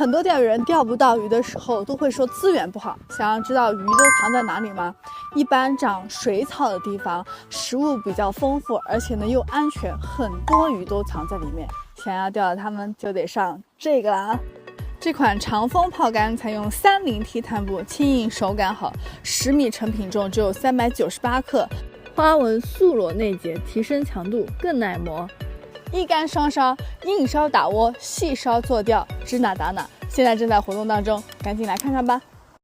很多钓鱼人钓不到鱼的时候都会说资源不好。想要知道鱼都藏在哪里吗？一般长水草的地方，食物比较丰富，而且呢又安全，很多鱼都藏在里面。想要钓到它们，就得上这个啦。这款长风炮杆采用30T 碳布，轻盈手感好，10米成品重只有398克，花纹素裸内结，提升强度，更耐磨。一竿双烧，硬烧打窝，细烧做钓，指哪打哪。现在正在活动当中，赶紧来看看吧。